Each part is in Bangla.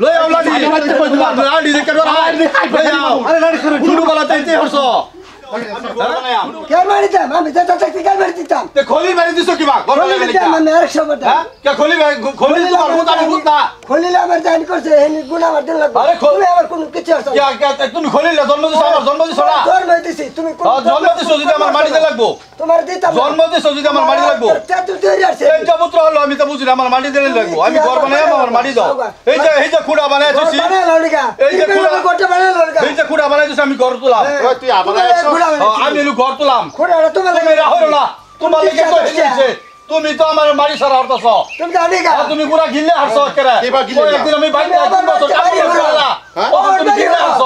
লই আও লাডি লাডি দেখে লই আও আরে লাডি শুরু বলা তাইতে হরছো কে মারি দাম আমি তো তাকে কে মারি দিতাম তে খলি মারি দিছো কি বা গরম লাগে না আমি আর সব হ্যাঁ কে খলি তোমার ভূত আমি ভূত না খলিলে আমার জানি করছে হেনি গুণ আমার দিন লাগবে আরে তুমি আমার কোন কিছু আছে কে তুমি খলিলে জন্ম দিছো আমার জন্ম দিছো না জন্ম দিছি তুমি কোন জন্ম দিছো যদি আমার মাটিতে লাগবো তোমার দিতাম জন্ম দিছো যদি আমার মাটি লাগবো তুই তৈরি আছে এই যে পুত্র হলো আমি তো বুঝি না আমার মাটি দিলে লাগবো আমি ঘর বানাই আমার মাটি দাও এই যে খুঁড়া বানাইছি এই যে কোটা বানাই লড়কা এই যে খুঁড়া বানাইছি আমি ঘর তুলাম তুই আবার আমি এলু ঘর তুলাম খুঁড়া তোমার তুমি রাহো না তোমার লাগে তো হইছে তুমি তো আমার মাটি সারা হরতাছ তুমি জানি গা তুমি পুরা গিলে হারছ করে একদিন আমি বাইরে তুমি গিলে হারছ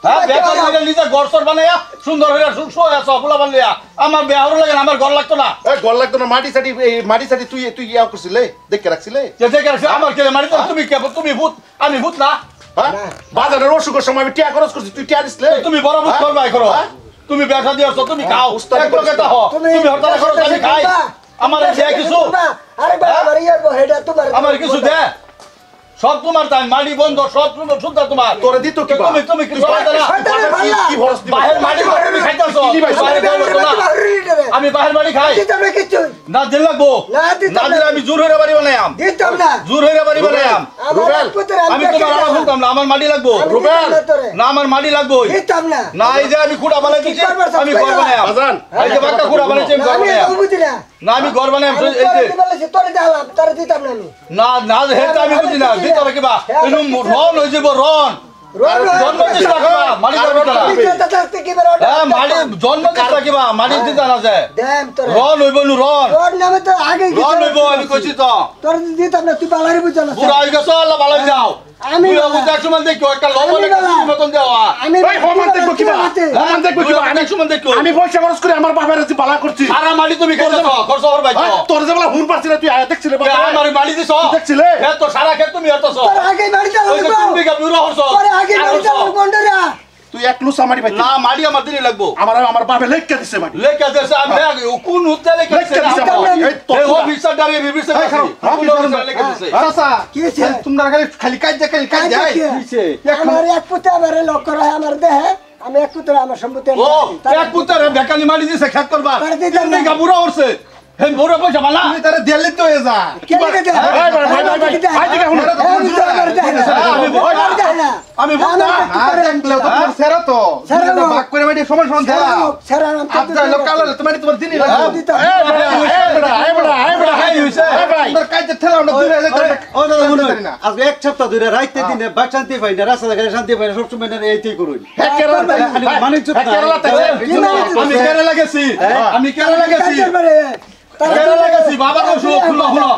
হ্যাঁ বেকার হইলে নিজে ঘর সর বানাইয়া সুন্দর হইয়া সুসো আছ ফুলা বানাইয়া আমার বেহারও লাগে আমার ঘর লাগতো না ঘর লাগতো না মাটি সাটি তুই ইয়া করছিলে দেখে রাখছিলে যে দেখে রাখছি আমার কে মাটি তুমি কে তুমি ভূত আমি ভূত না হ্যাঁ বাজারের অসুখের সময় আমি টিয়া খরচ করছি তুই টিয়া দিছিলে তুমি বড় ভূত করবাই করো তুমি ব্যবসা দিয়েছ তুমি খাও এক লোকে তো তুমি হরতাল করো আমি খাই আমার যে কিছু আরে বাবা ইয়ার হেডা তোমার আমার কিছু দে সব তোমার তাই মাটি বন্ধ সব শুদ্ধ তোমার তোরে দিত কি তুমি কিছু না কি ভরস দিবা বাহির মাটি তুমি খাইতাছো আমি বাহির মাটি খাই দিতাম না কিছু না দিল লাগবো না দিলে আমি জোর হইরা বাড়ি বানাইয়াম দিতাম না জোর হইরা বাড়ি বানাইয়াম রুবেল আমি তোমার আড়া বলতাম না আমার মাটি লাগবো রুবেল না আমার মাটি লাগবো দিতাম না না এই যে আমি খুঁড়া বানাই দিছি আমি ঘর বানাইয়াম বাজান এই যে বাক্কা খুঁড়া বানাইছি আমি ঘর আমি বানাইয়াম বুঝি না না আমি ঘর বানাইয়াম এই যে তোরে দিলাম তোরে দিতাম না আমি না না হেটা আমি বুঝি না ভিতরে কিবা এনু রন হই যাব রন জন্মদিন রাখবা মাটি করবি না মাটি জন্মদিন রাখবা মাটি দিতা না যায় রন হইব নু রন রন হইব আমি কইছি তো তোর দিতাম না তুই বালারি বুঝছ না পুরা হই গেছ আল্লাহ ভালো যাও আমি বুঝা সুমন দেখো একটা লবণে মতন দেওয়া আমি ওই হোমান দেখব কিবা হোমান দেখব কিবা আমি সুমন দেখো আমি পয়সা খরচ করে আমার বাবার কাছে বালা করছি সারা মাটি তুমি খাইছো খরচ হর ভাই তোর যে বলা হুন পারছিস তুই আয়া দেখছিলে বাবা আমার মাটি দিছো দেখছিলে এ তো সারা খেত তুমি হরতাছো তোর আগে বাড়ি চালাও ওই যে তুমি কা বিউরো হরছো তোর আগে বাড়ি চালাও কোনটা তুই এক লুসা মারি পাইছিস না মাটি আমার দিনে লাগবো আমার বাবা লেখকে দিছে মাটি লেখা দেছে আমি কোন উত্তর লেখা লেখকে দিছে এই তো এই অফিসার দাঁড়িয়ে বিবিসে লেখা দিছে চাচা কি হইছে তোমরা খালি কাজ যায় কিছে আমার এক পুতে আমার লক করা আমার দেহে আমি এক পুতে আমার সম্পত্তি ও এক পুত্র বেকানি মারি দিছে খেত করবা তার দিতাম না। তুমি গাবুরা হরছে হেন বড় পয়সা বালা তুমি তারে দিলে তো হয়ে যা কি লাগে দে ভাই দিকে হুন আমি বলতা আর দেখলে তো তোমার সেরা তো সেরা ভাগ করে মাটি সমান সমান দেয়া আচ্ছা লোক কালো তোমার তোমার দিনই লাগবে এই বড়া হাই হইছে তোর কাজে ঠেলা আমরা দূরে যাইতে ও দাদা মনে হয় আজকে এক সপ্তাহ ধরে রাইতে দিনে বাক শান্তি পাই না রাস্তা ঘাটে শান্তি পাই না সব সময় এইটাই করুন মানে চুপ আমি কেরালা গেছি আমি কেরালা গেছি কেরালা গেছি বাবার ওষুধ শুনো শুনো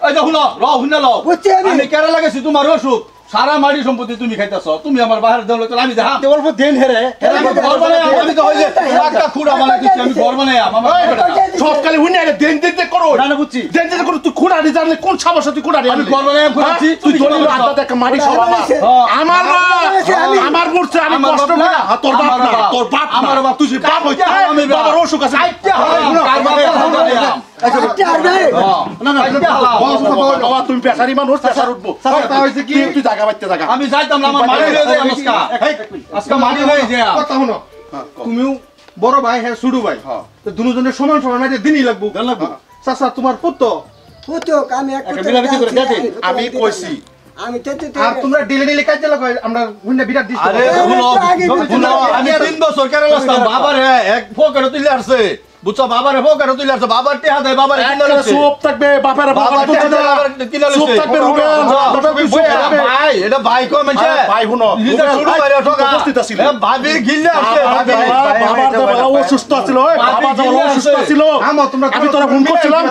এই যে শুনো র শুনে লো আমি কেরালা গেছি তোমার ওষুধ সারা মাটি সম্পত্তি তুমি খাইতেছ তুমি আমার বাহির দেওয়া তো আমি দেখা অল্প দেন হেরে ঘর বানাই আমি তো হইলে একটা খুঁড়া বানাই দিচ্ছি আমি ঘর বানাই আমার সব কালে হুনে আগে দেন দিতে করো না না বুঝছি দেন দিতে করো তুই খুঁড়া দিয়ে জানলে কোন সাবাস তুই খুঁড়া দিয়ে আমি ঘর বানাই খুঁড়াচ্ছি তুই দলিল আদা দেখ মাটি সব আমার আমার পড়ছে আমি কষ্ট করে তোর বাপ না তোর বাপ আমার বাপ তুই বাপ হইতে আমি বাবার অসুখ আছে তুমি পেশারি মানুষ পেশার উঠবো তুই জায়গা বাড়তে জায়গা আমি যাইতাম না আমার মাটি হয়ে যায় আজকে মাটি হয়ে যায় কথা শুনো তুমিও বড় ভাই হ্যাঁ ছোট ভাই তো দুজনের সমান সমান মাটি দিনই লাগবো চাচা তোমার পুত্র পুতক আমি এক পুতে আমি কইছি আমি তেতে আর তোমরা ডেলি কাজ লাগো আমরা হুন্না বিরাট দিছি আরে শুনো আমি 3 বছর কেরালা আসতাম বাবার এক ফোকেট তুলে আসছে বুঝছো বাবারে ফোকেট তুলে আসছে বাবার টিহা দেয় বাবারে কিনে আসছে সব থাকবে বাবার বাবার টিহা দেয় বাবার কিনে আসছে সব থাকবে রুবেল ভাই এটা ভাই কো মানে ভাই হুনো নিজে শুরু করে ঠকা উপস্থিত আছিল ভাবির গিল্লে আসছে ভাবি বাবার তো অসুস্থ ছিল বাবা তো অসুস্থ ছিল আমি তোরা ফোন করছিলাম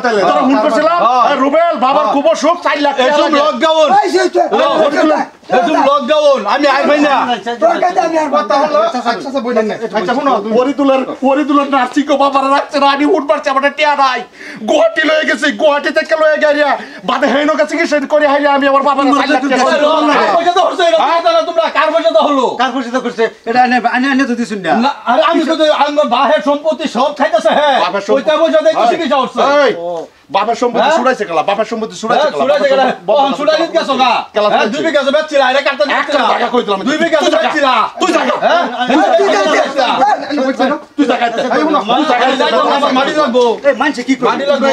রুবেল বাবার খুব অসুখ 4 লাখ এসব লকডাউন এসব লকডাউন আমি আইবাই না তোর কাছে আমি আর কথা হলো চাচা বইলেন না আচ্ছা শুনো পরিতুলার নার্সিং কো বাবার রাখছে না আমি উঠ পারছি আমার টিয়া নাই গুয়াহাটি লয়ে গেছি গুয়াহাটি থেকে লয়ে গেরিয়া বাদে হেনো কাছে কি সেট করে হাইয়া আমি আমার বাবার 4 লাখ টাকা পয়সা তো হচ্ছে এটা তোমরা কার পয়সা তো হলো কার পয়সা করছে এটা আনে তো দিছুন না আরে আমি তো আমার বাহের সম্পত্তি সব খাইতেছে হ্যাঁ ওইটা পয়সা দেই তো শিখে যাচ্ছে এই বাপের সম্পত্তি ছুড়াইছে কেলা বাপের সম্পত্তি ছুড়াইছে কেলা সুরাই জায়গা ওহন সুরাই দিত গেছো গা কেলা হ্যাঁ 2 বিঘা জমি বেচছিলা এটা কাটতে একটা জায়গা কই দিলাম 2 বিঘা জমি বেচছিলা তুই জায়গা হ্যাঁ তুই জায়গা তুই জায়গা আমার মাটি লাগবো এই মানছে কি করে মাটি লাগবো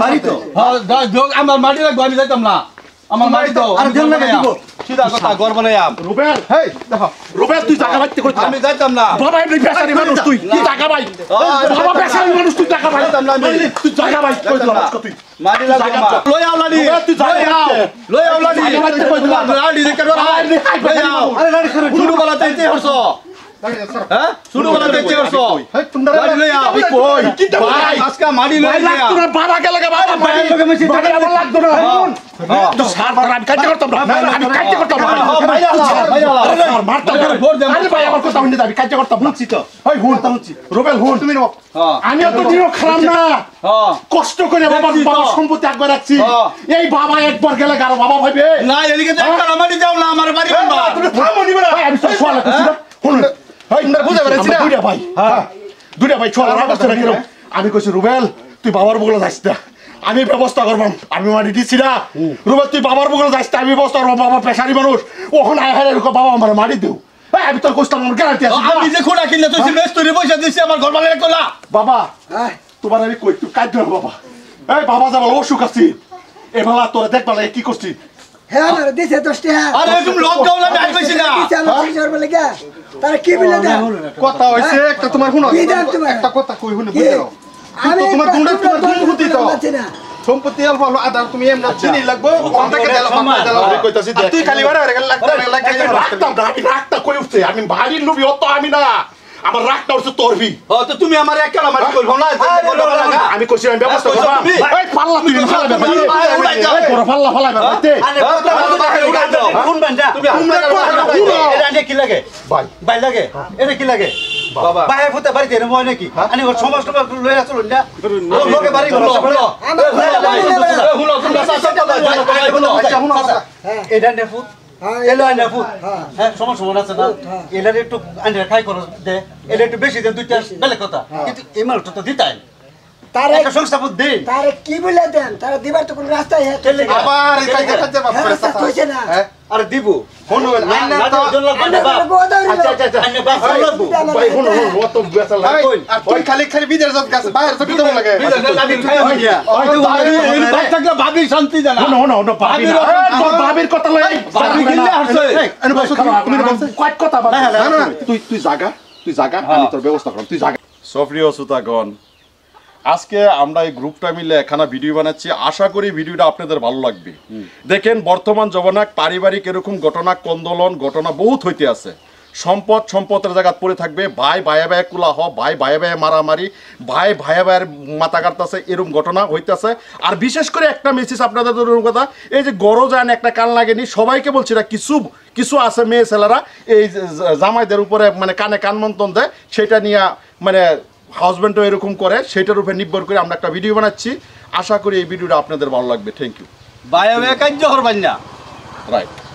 বাড়ি তো হ্যাঁ আমার মাটি লাগবো আমি যাইতাম না আমার মাটি তো আর দেন লাগা দিব সিধা কথা ঘর বানাইয়াম রুবেল হেই দেখো রুবেল তুই জায়গা বাইতে কই আমি যাইতাম না বাবা এমনি পেশারি মানুষ তুই তুই জায়গা বাই বাবা পেশারি মানুষ তুই জায়গা বাই তুই জায়গা বাই কই দিলাম আজকে তুই মাটি লাগবো লই আও লাডি তুই জায়গা লই আও লাডি লাডি দেখে লই আও আরে লাড়ি করে শুরু বলা তেতে হরছো হ্যাঁ শুরু বলা তেতে হরছো হেই তোমরা লাডি লই আও কই ভাই আজকে মাটি লই ভাই লাগতো না বাবা কে লাগা বাবা ভাই লোকে মেশি টাকা আমার লাগতো না তো সার বার আমি কাটতে করতাম না আমি কাটতে করতাম না ভাই আলা আর মারতাম ভাই ভোট দেন আরে ভাই আমার কথা শুনে যাবি কাটতে করতাম না বুঝছি তো ভাই হুন রুবেল হুন তুমি নাও হ্যাঁ আমি তো দিও খারাপ না হ্যাঁ কষ্ট করে বাবা বাবা সম্পত্তি একবার রাখছি এই বাবা একবার গেলে গারো বাবা ভাইবে না এদিকে তো একটা মাটি দাও না আমার বাড়ি বাবা তুমি থামো নিবে না আমি সব সোয়ালা করছি না হুন ভাই তোমরা বুঝে পারছি না দুইটা ভাই হ্যাঁ দুইটা ভাই ছোলা রাখছ না কিরম আমি কইছি রুবেল তুই বাবার বগলে যাস না আমি ব্যবস্থা করবাম আমি মাটি দিছি না রুবেল তুই বাবার বগলে যাস না আমি ব্যবস্থা করব বাবা পেশারি মানুষ ওখন আয় হারে বাবা আমার মাটি দেও আমি তোর কষ্ট আমার গ্যারান্টি আছে আমি যে খোলা কিনলে তুই মেস্তুরি পয়সা দিছি আমার ঘর বানাই রাখতো না বাবা তোমার আমি কই তুই কাজ বাবা এই বাবা যা বলো অসুখ আছি এবেলা তোরা দেখবা লাগে কি করছিস হ্যাঁ আমার দিছে 10 টাকা আরে তুমি লকডাউন আমি আইছি না দিছে আমার কিশোর বলে গা তারা কি বলে দেয় কথা হইছে একটা তোমার শুনো কি দাম তোমার? একটা কথা কই শুনে বুঝে নাও আমি তোমার দুন্ডা তোমার দুন্ডুতি তো পাচ্ছি না সম্পত্তি অল্প হলো আদার তুমি এমন চিনি লাগবো কন্টাকে দিলাম মাথা দিলাম আমি কইতাছি আর তুই খালি বারে লাগে রাখতাম না আমি রাখতা কই উঠছে আমি বাড়ির লোভি অত আমি না আমার রাখতা উঠছে তোরবি ও তো তুমি আমার একটা মাটি করবো না আমি কইছি আমি ব্যবস্থা করব তুমি? এই পাল্লা তুই ফালাবে উড়াই যাও। এই বড় পাল্লা ফালাবে বাইতে আরে কোন বান্দা এটা আনে কি লাগে ভাই ভাই লাগে এটা কি লাগে বাবা ভাই ফুতে বাড়িতে এনে মই নাকি আনি ওর সমাজ টমাজ লই আসলো না লোকে বাড়ি হুলো হুলো হুলো তোমরা সাসা হুলো এটা নে ফুত এলো আনে ফুত হ্যাঁ সমস্যা মনে আছে না এলার একটু আনে খাই করো দে এলা একটু বেশি দে দুইটা বেলে কথা কিন্তু এমাল তো দিতাই তারা একটা সংস্থাপন দে তারা কি বলে দেন তারা দিবার তো কোন রাস্তায় হ্যাঁ চলে গেল। আবার এই কাজে কাজে বাপ করে রাস্তা কইছে না আরে দিব শুনো আইনা তো আচ্ছা আচ্ছা আচ্ছা আইনা বাস লাগবো ভাই শুনো ও তো বেসা লাগে আর তুই খালি খালি বিদের যত গাছ বাইরে তো বিদম লাগে আমি খাই হইয়া থাকলে ভাবি শান্তি জানা শুনো ভাবি না তোর ভাবির কথা লই ভাবি গিল্লা হচ্ছে এনে বসো তুমি কত কথা বল না না তুই জাগা আমি তোর ব্যবস্থা করব তুই জাগা সফরিয় সুতাগণ আজকে আমরা এই গ্রুপটা মিলে এখানে ভিডিও বানাচ্ছি আশা করি ভিডিওটা আপনাদের ভালো লাগবে দেখেন বর্তমান জমানায় পারিবারিক এরকম ঘটনা কন্দলন ঘটনা বহুত হইতে আছে সম্পদের জায়গা পড়ে থাকবে ভাই ভাইয়া ভাইয়া কুলা হ ভাই ভাইয়া ভাইয়া মারামারি ভাই ভাইয়া ভাইয়ের মাথা কাটতেছে এরকম ঘটনা হইতেছে আর বিশেষ করে একটা মেসেজ আপনাদের কথা এই যে গরজ আন একটা কান লাগেনি সবাইকে বলছি না কিছু আছে মেয়ে ছেলেরা এই জামাইদের উপরে মানে কানে কান মন্তন দেয় সেটা নিয়ে মানে হাজব্যান্ডও এরকম করে সেটার উপরে নির্ভর করে আমরা একটা ভিডিও বানাচ্ছি আশা করি এই ভিডিওটা আপনাদের ভালো লাগবে থ্যাংক ইউ ভাই আমি কাজ হরবান না রাইট